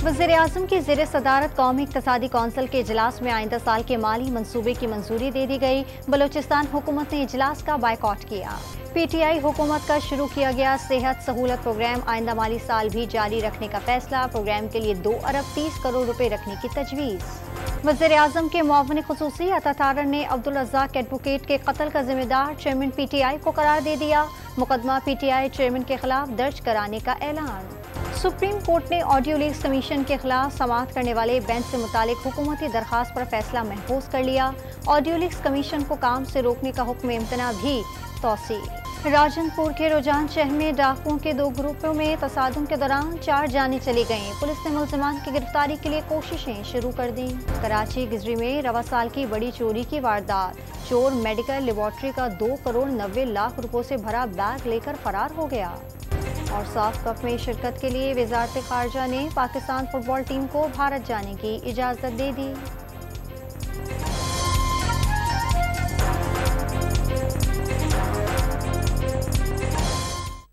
वज़ीर-ए-आज़म की ज़ेर सदारत कौमी इक़्तिसादी कौंसिल के इजलास में आइंदा साल के माली मंसूबे की मंजूरी दे दी गई। बलोचिस्तान हुकूमत ने इजलास का बायकॉट किया। PTI हुकूमत का शुरू किया गया सेहत सहूलत प्रोग्राम आइंदा माली साल भी जारी रखने का फैसला। प्रोग्राम के लिए 2 अरब 30 करोड़ रुपए रखने की तजवीज़। वज़ीर-ए-आज़म के मुआविन ख़ुसूसी अता तारर ने अब्दुल रज़्ज़ाक एडवोकेट के कत्ल का जिम्मेदार चेयरमैन PTI को करार दे दिया। मुकदमा PTI चेयरमैन के खिलाफ दर्ज कराने का ऐलान। सुप्रीम कोर्ट ने ऑडियो लीक्स कमीशन के खिलाफ समाअत करने वाले बेंच से मुतालिक हुकूमती दरखास्त पर फैसला महफूज कर लिया। ऑडियो लीक्स कमीशन को काम से रोकने का हुक्म इम्तना भी तौसी। राजनपुर के रोजान शहर में डाकुओं के 2 ग्रुपों में तसादुम के दौरान 4 जानें चली गईं। पुलिस ने मुलजिमान की गिरफ्तारी के लिए कोशिशें शुरू कर दी। कराची गिजरी में रवा साल की बड़ी चोरी की वारदात। चोर मेडिकल लेबॉर्ट्री का 2 करोड़ 90 लाख रुपयों से भरा बैग लेकर फरार हो गया। और साफ कप में शिरकत के लिए वज़ारत ख़ारजा ने पाकिस्तान फुटबॉल टीम को भारत जाने की इजाज़त दे दी।